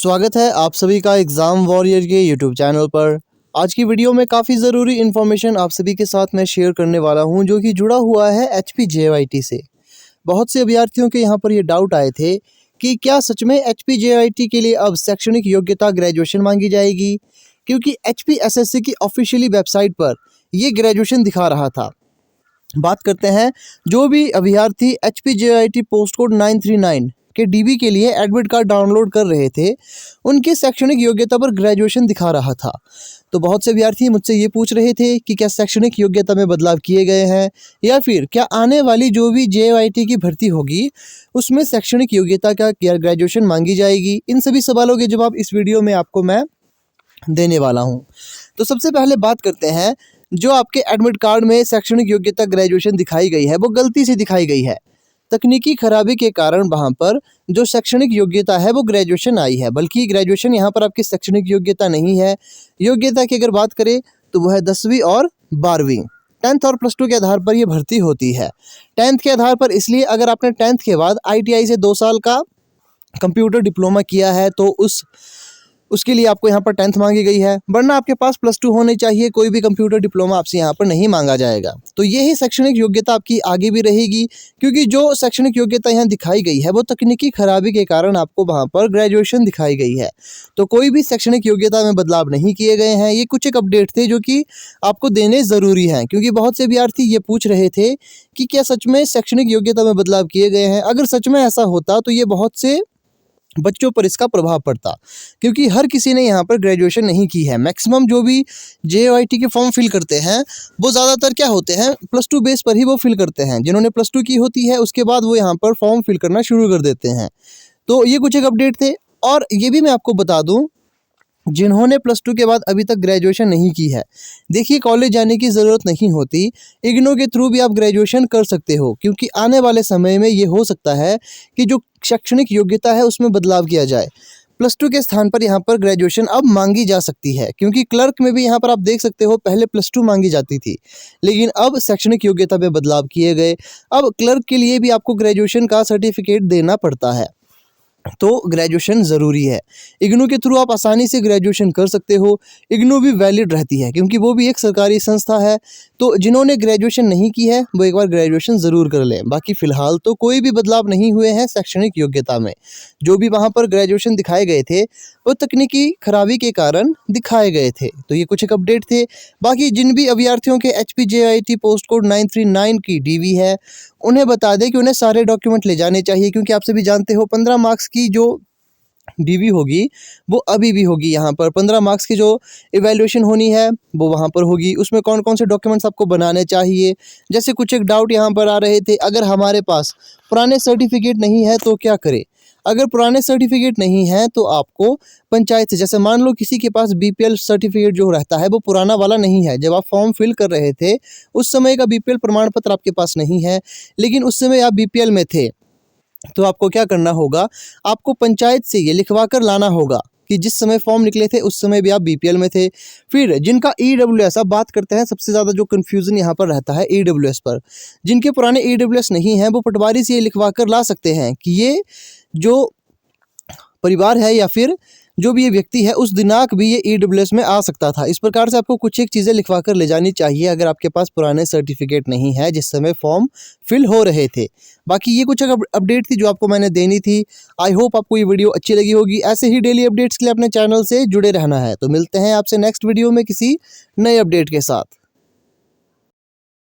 स्वागत है आप सभी का एग्ज़ाम वॉरियर के यूट्यूब चैनल पर। आज की वीडियो में काफ़ी ज़रूरी इन्फॉर्मेशन आप सभी के साथ मैं शेयर करने वाला हूं, जो कि जुड़ा हुआ है HPJIT से। बहुत से अभ्यर्थियों के यहां पर ये डाउट आए थे कि क्या सच में HPJIT के लिए अब शैक्षणिक योग्यता ग्रेजुएशन मांगी जाएगी, क्योंकि HPSSC की ऑफिशियली वेबसाइट पर ये ग्रेजुएशन दिखा रहा था। बात करते हैं, जो भी अभ्यर्थी HPJIT पोस्ट कोड 939 के DB के लिए एडमिट कार्ड डाउनलोड कर रहे थे, उनकी शैक्षणिक योग्यता पर ग्रेजुएशन दिखा रहा था। तो बहुत से अभ्यर्थी मुझसे ये पूछ रहे थे कि क्या शैक्षणिक योग्यता में बदलाव किए गए हैं, या फिर क्या आने वाली जो भी JIT की भर्ती होगी उसमें शैक्षणिक योग्यता का ग्रेजुएशन मांगी जाएगी। इन सभी सवालों के जवाब इस वीडियो में आपको मैं देने वाला हूँ। तो सबसे पहले बात करते हैं, जो आपके एडमिट कार्ड में शैक्षणिक योग्यता ग्रेजुएशन दिखाई गई है वो गलती से दिखाई गई है। तकनीकी खराबी के कारण वहाँ पर जो शैक्षणिक योग्यता है वो ग्रेजुएशन आई है, बल्कि ग्रेजुएशन यहाँ पर आपकी शैक्षणिक योग्यता नहीं है। योग्यता की अगर बात करें तो वह है 10वीं और 12वीं, 10th और +2 के आधार पर यह भर्ती होती है। 10th के आधार पर इसलिए, अगर आपने 10th के बाद ITI से 2 साल का कंप्यूटर डिप्लोमा किया है तो उसके लिए आपको यहाँ पर 10th मांगी गई है, वरना आपके पास +2 होने चाहिए। कोई भी कंप्यूटर डिप्लोमा आपसे यहाँ पर नहीं मांगा जाएगा। तो यही शैक्षणिक योग्यता आपकी आगे भी रहेगी, क्योंकि जो शैक्षणिक योग्यता यहाँ दिखाई गई है वो तकनीकी खराबी के कारण आपको वहाँ पर ग्रेजुएशन दिखाई गई है। तो कोई भी शैक्षणिक योग्यता में बदलाव नहीं किए गए हैं। ये कुछ एक अपडेट थे जो कि आपको देने ज़रूरी हैं, क्योंकि बहुत से अभ्यर्थी ये पूछ रहे थे कि क्या सच में शैक्षणिक योग्यता में बदलाव किए गए हैं। अगर सच में ऐसा होता तो ये बहुत से बच्चों पर इसका प्रभाव पड़ता, क्योंकि हर किसी ने यहाँ पर ग्रेजुएशन नहीं की है। मैक्सिमम जो भी JIT के फॉर्म फिल करते हैं वो ज़्यादातर क्या होते हैं, +2 बेस पर ही वो फिल करते हैं। जिन्होंने +2 की होती है उसके बाद वो यहाँ पर फॉर्म फिल करना शुरू कर देते हैं। तो ये कुछ एक अपडेट थे। और ये भी मैं आपको बता दूँ, जिन्होंने +2 के बाद अभी तक ग्रेजुएशन नहीं की है, देखिए कॉलेज जाने की ज़रूरत नहीं होती। इग्नू के थ्रू भी आप ग्रेजुएशन कर सकते हो, क्योंकि आने वाले समय में ये हो सकता है कि जो शैक्षणिक योग्यता है उसमें बदलाव किया जाए। +2 के स्थान पर यहाँ पर ग्रेजुएशन अब मांगी जा सकती है, क्योंकि क्लर्क में भी यहाँ पर आप देख सकते हो पहले +2 मांगी जाती थी, लेकिन अब शैक्षणिक योग्यता में बदलाव किए गए। अब क्लर्क के लिए भी आपको ग्रेजुएशन का सर्टिफिकेट देना पड़ता है, तो ग्रेजुएशन ज़रूरी है। इग्नू के थ्रू आप आसानी से ग्रेजुएशन कर सकते हो। इग्नू भी वैलिड रहती है, क्योंकि वो भी एक सरकारी संस्था है। तो जिन्होंने ग्रेजुएशन नहीं की है वो एक बार ग्रेजुएशन ज़रूर कर लें। बाकी फ़िलहाल तो कोई भी बदलाव नहीं हुए हैं शैक्षणिक योग्यता में। जो भी वहाँ पर ग्रेजुएशन दिखाए गए थे वो तकनीकी खराबी के कारण दिखाए गए थे। तो ये कुछ एक अपडेट थे। बाकी जिन भी अभ्यर्थियों के HPJIT पोस्ट कोड 939 की DV है, उन्हें बता दें कि उन्हें सारे डॉक्यूमेंट ले जाने चाहिए, क्योंकि आप सभी जानते हो 15 मार्क्स की जो DV होगी वो अभी भी होगी। यहाँ पर 15 मार्क्स की जो इवैल्यूएशन होनी है वो वहाँ पर होगी। उसमें कौन कौन से डॉक्यूमेंट्स आपको बनाने चाहिए, जैसे कुछ एक डाउट यहाँ पर आ रहे थे, अगर हमारे पास पुराने सर्टिफिकेट नहीं है तो क्या करें। अगर पुराने सर्टिफिकेट नहीं है तो आपको पंचायत से, जैसे मान लो किसी के पास BPL सर्टिफिकेट जो रहता है वो पुराना वाला नहीं है, जब आप फॉर्म फिल कर रहे थे उस समय का BPL प्रमाण पत्र आपके पास नहीं है, लेकिन उस समय आप BPL में थे, तो आपको क्या करना होगा, आपको पंचायत से ये लिखवा कर लाना होगा कि जिस समय फॉर्म निकले थे उस समय भी आप BPL में थे। फिर जिनका EWS, अब बात करते हैं सबसे ज़्यादा जो कन्फ्यूज़न यहाँ पर रहता है EWS पर। जिनके पुराने EWS नहीं हैं वो पटवारी से ये लिखवा कर ला सकते हैं कि ये जो परिवार है या फिर जो भी ये व्यक्ति है उस दिनांक भी ये EWS में आ सकता था। इस प्रकार से आपको कुछ एक चीज़ें लिखवा कर ले जानी चाहिए, अगर आपके पास पुराने सर्टिफिकेट नहीं है जिस समय फॉर्म फिल हो रहे थे। बाकी ये कुछ अपडेट थी जो आपको मैंने देनी थी। आई होप आपको ये वीडियो अच्छी लगी होगी। ऐसे ही डेली अपडेट्स के लिए अपने चैनल से जुड़े रहना है। तो मिलते हैं आपसे नेक्स्ट वीडियो में किसी नए अपडेट के साथ।